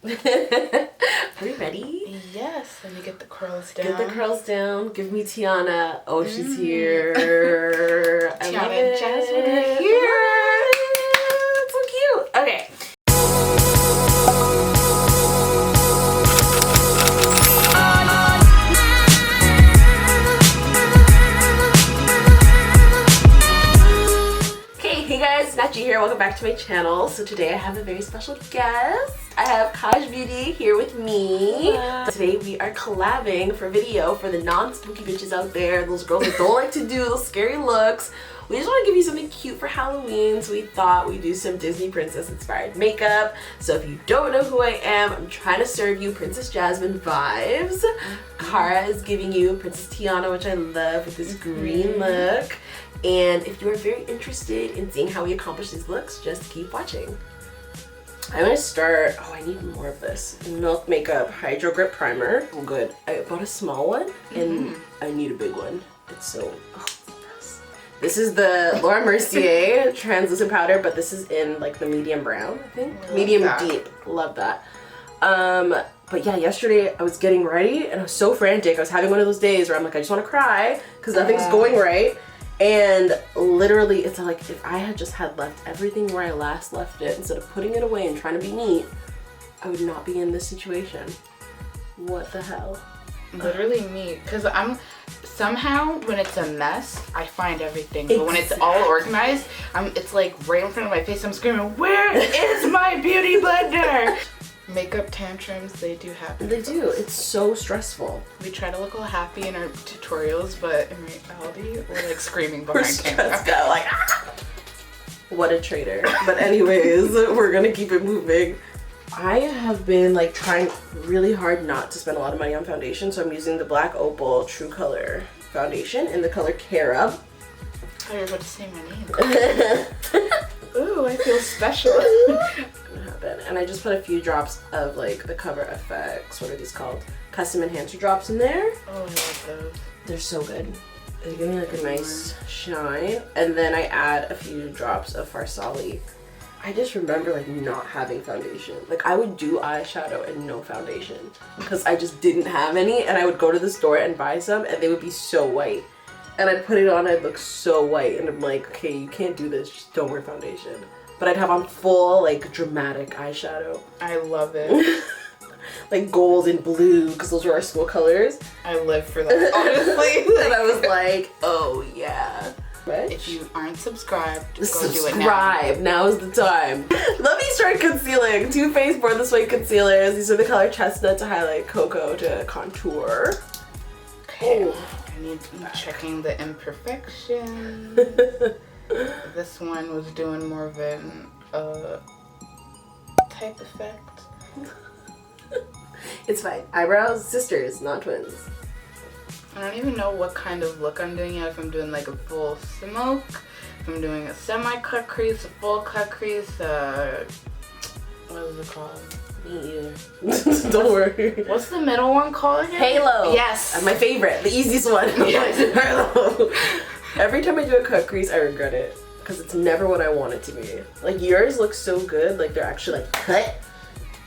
Are you ready? Yes, let me get the curls down. Get the curls down. Give me Tiana. Oh, she's here. Tiana and Jasmine are here. It's so cute. Okay. Nachi here, welcome back to my channel. So today I have a very special guest. I have Kaj Beauty here with me. Hello. Today we are collabing for video for the non-spooky bitches out there, those girls that don't like to do those scary looks. We just want to give you something cute for Halloween, so we thought we'd do some Disney princess inspired makeup. So if you don't know who I am, I'm trying to serve you Princess Jasmine vibes. Cara is giving you Princess Tiana, which I love, with this green look. And if you are very interested in seeing how we accomplish these looks, just keep watching. I'm gonna start, oh, I need more of this. Milk Makeup Hydrogrip Primer. Oh, good. I bought a small one and I need a big one. It's so, oh, this is the Laura Mercier translucent powder, but this is in like the medium brown, I think. Medium deep, love that. But yeah, yesterday I was getting ready and I was so frantic. I was having one of those days where I'm like, I just wanna cry because nothing's going right. And literally, it's like if I had just had left everything where I last left it, instead of putting it away and trying to be neat, I would not be in this situation. What the hell? Literally me, because I'm somehow when it's a mess, I find everything. But when it's all organized, it's like right in front of my face. I'm screaming, "Where is my beauty blender?" Makeup tantrums, they do happen. They do. It's so stressful. We try to look all happy in our tutorials, but in reality, we're like screaming behind camera. Like, ah! What a traitor. But anyways, we're gonna keep it moving. I have been like trying really hard not to spend a lot of money on foundation, so I'm using the Black Opal True Color foundation in the color Carob. Oh, you're about to say my name. Ooh, I feel special. And I just put a few drops of like the CoverFX, what are these called? Custom enhancer drops in there. Oh, I love those. They're so good. They give me like a nice shine. And then I add a few drops of Farsali. I just remember like not having foundation. Like I would do eyeshadow and no foundation because I just didn't have any, and I would go to the store and buy some and they would be so white. And I'd put it on, I'd look so white, and I'm like, okay, you can't do this, just don't wear foundation. But I'd have on full, like, dramatic eyeshadow. I love it. Like gold and blue, because those were our school colors. I live for that, honestly. And I was like, oh yeah. Right? If you aren't subscribed, go subscribe. Now is the time. Let me start concealing. TooFaced Born This Way concealers. These are the color Chestnut to highlight, Cocoa to contour. Okay. Oh. I need checking the imperfection. This one was doing more of an type effect. It's fine. Eyebrows, sisters, not twins. I don't even know what kind of look I'm doing yet. If I'm doing like a full smoke, if I'm doing a semi-cut crease, a full cut crease, what is it called? Me either. Don't worry. What's the middle one called again? Halo. Yes. My favorite. The easiest one. Yes. Halo. Every time I do a cut crease, I regret it. Because it's never what I want it to be. Like yours looks so good. Like they're actually like cut.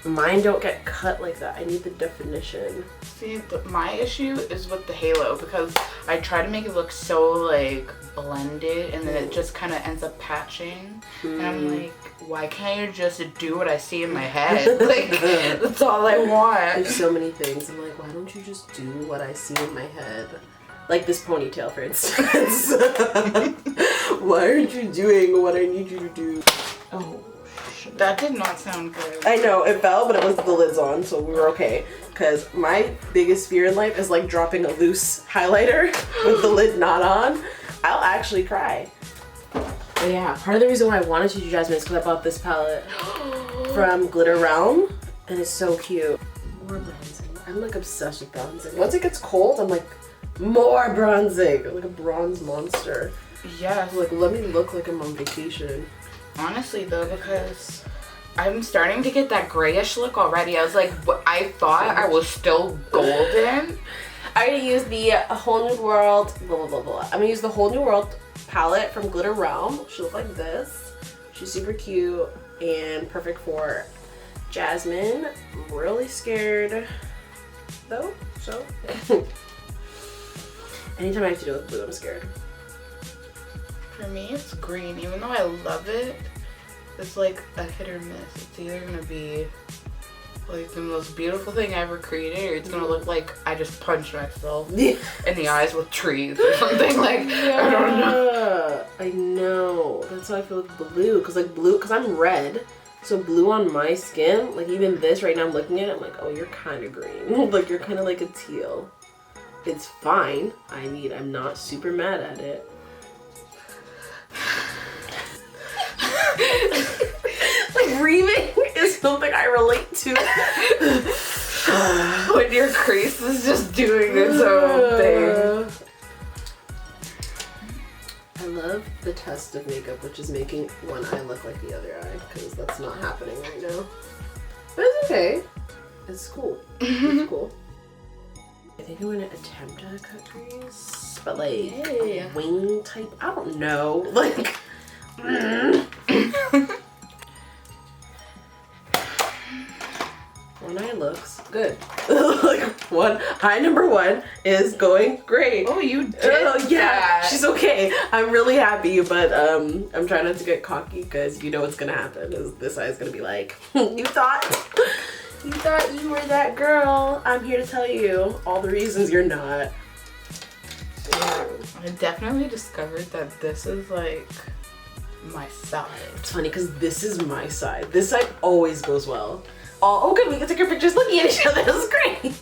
Mine don't get cut like that. I need the definition. See, my issue is with the halo because I try to make it look so like blended and then it just kind of ends up patching. And I'm like, why can't you just do what I see in my head? Like, that's all I want. There's so many things. I'm like, why don't you just do what I see in my head? Like this ponytail, for instance. Why aren't you doing what I need you to do? Oh. That did not sound good. I know, it fell, but it was the lids on, so we were okay. Because my biggest fear in life is like dropping a loose highlighter with the lid not on. I'll actually cry. But yeah, part of the reason why I wanted to do Jasmine is because I bought this palette from Glitter Realm, and it's so cute. More bronzing. I'm like obsessed with bronzing. Once it gets cold, I'm like, more bronzing. I'm like a bronze monster. Yeah. Like, let me look like I'm on vacation. Honestly though, because I'm starting to get that grayish look already. I was like, I thought I was still golden. I'm gonna use the Whole New World, blah, blah, blah, blah. I'm gonna use the Whole New World palette from Glitter Realm. She looks like this. She's super cute and perfect for Jasmine. I'm really scared though, so. Anytime I have to deal with blue, I'm scared. For me, it's green. Even though I love it, it's like a hit or miss. It's either gonna be like the most beautiful thing I ever created, or it's gonna look like I just punched myself in the eyes with trees or something. Like, yeah, I don't know. I know. That's how I feel with blue. Cause like blue, cause I'm red. So blue on my skin, like even this right now, I'm looking at it, I'm like, oh, you're kind of green. Like you're kind of like a teal. It's fine. I mean, I'm not super mad at it. Like breathing is something I relate to. When your crease is just doing its own thing. I love the test of makeup, which is making one eye look like the other eye, because that's not happening right now. But it's okay. It's cool. It's cool. I think I'm gonna attempt a cut crease, but like a wing type. I don't know. Like. One eye looks good. Like eye number one is going great. Oh, you did yeah, that. She's okay. I'm really happy, but I'm trying not to get cocky because you know what's gonna happen is this eye is gonna be like, you thought you were that girl. I'm here to tell you all the reasons you're not. I definitely discovered that this is like my side. It's funny because this is my side. This side always goes well. Oh, good, we can take our pictures looking at each other. This is great.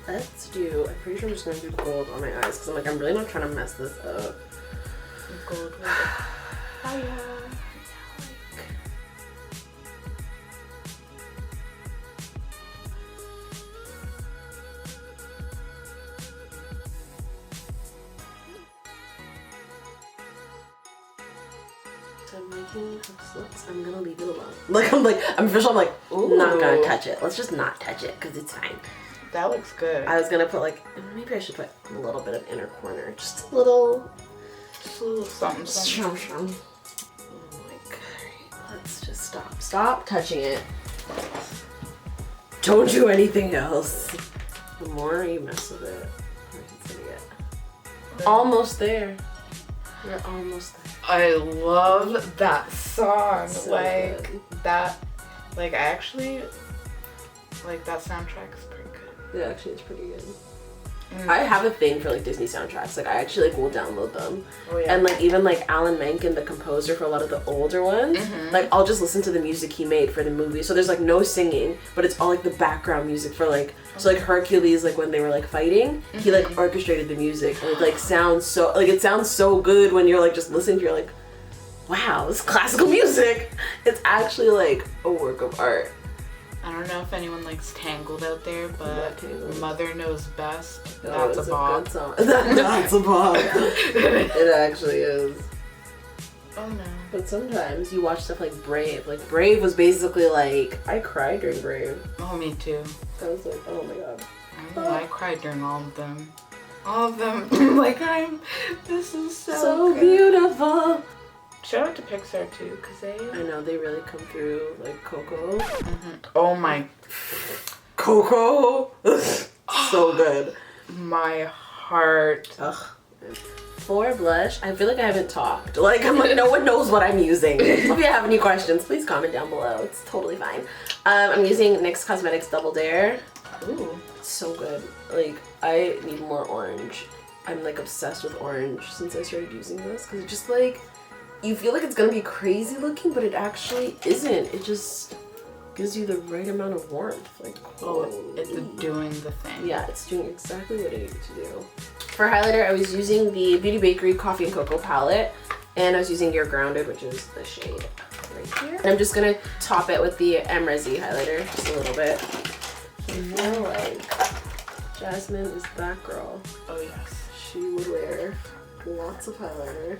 Let's do, I'm pretty sure I'm just gonna do gold on my eyes because I'm like, I'm really not trying to mess this up. Gold. I'm making this looks, I'm gonna leave it alone. I'm like, ooh, not gonna touch it. Let's just not touch it because it's fine. That looks good. I was gonna put like, maybe I should put a little bit of inner corner. Just a little something. Oh my god. Let's just stop touching it. Don't do anything else. The more you mess with it, the worse it's gonna get. Almost there. We're almost there. I love that song. So like good. that. Like I actually like that soundtrack is pretty good. Yeah, actually, it's pretty good. I have a thing for like Disney soundtracks. Like I actually like will download them. Oh, yeah. And like even like Alan Menken, the composer for a lot of the older ones, like I'll just listen to the music he made for the movie. So there's like no singing, but it's all like the background music for like, so like Hercules, like when they were like fighting, he like orchestrated the music and it like sounds so, like it sounds so good when you're like just listening to, you're like, wow, this classical music. It's actually like a work of art. I don't know if anyone likes Tangled out there, but Mother Knows Best. Oh, that's a bop. Good song. That's a bop. It actually is. Oh no. But sometimes you watch stuff like Brave. Like Brave was basically like, I cried during Brave. Oh, me too. I was like, oh my god. I cried during all of them. All of them. Like this is so good. Beautiful. Shout out to Pixar too, cause they. I know, they really come through, like Coco. Oh my. Coco. So good. My heart. Ugh. For blush, I feel like I haven't talked. Like, I'm like, no one knows what I'm using. If you have any questions, please comment down below. It's totally fine. I'm using NYX Cosmetics Double Dare. Ooh. It's so good. Like, I need more orange. I'm like obsessed with orange since I started using this. Because it just like, you feel like it's gonna be crazy looking, but it actually isn't. It just gives you the right amount of warmth. Like, oh, it's doing the thing. Yeah, it's doing exactly what it needs to do. For highlighter, I was using the Beauty Bakery Coffee and Cocoa palette, and I was using Your Grounded, which is the shade right here. And I'm just gonna top it with the Resi highlighter, just a little bit. I feel like Jasmine is that girl. Oh yes. She would wear lots of highlighter.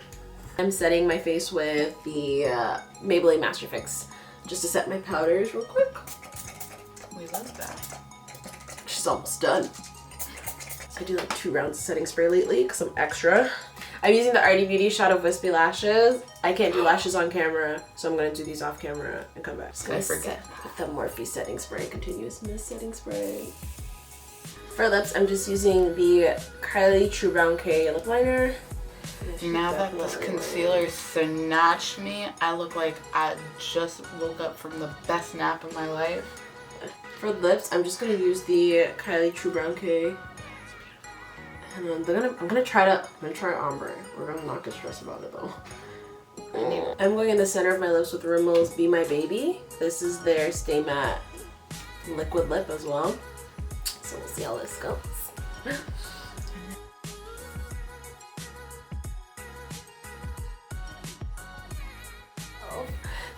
I'm setting my face with the Maybelline Master Fix just to set my powders real quick. We love that. She's almost done. I do like 2 rounds of setting spray lately because I'm extra. I'm using the Arty Beauty Shot of Wispie lashes. I can't do lashes on camera, so I'm gonna do these off camera and come back. Just gonna set with the Morphe setting spray, continuous mist setting spray. For lips, I'm just using the Kylie True Brown K lip liner. Now that this concealer snatched me, I look like I just woke up from the best nap of my life. For lips, I'm just gonna use the Kylie True Brown K. And then I'm gonna try ombre. We're gonna not get stressed about it though. I'm going in the center of my lips with Rimmel's Be My Baby. This is their Stay Matte liquid lip as well. So we'll see how this goes.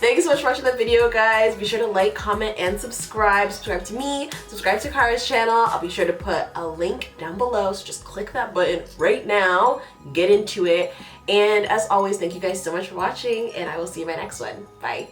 Thanks so much for watching the video, guys. Be sure to like, comment, and subscribe. Subscribe to me, subscribe to Kara's channel. I'll be sure to put a link down below, so just click that button right now, get into it. And as always, thank you guys so much for watching, and I will see you in my next one. Bye.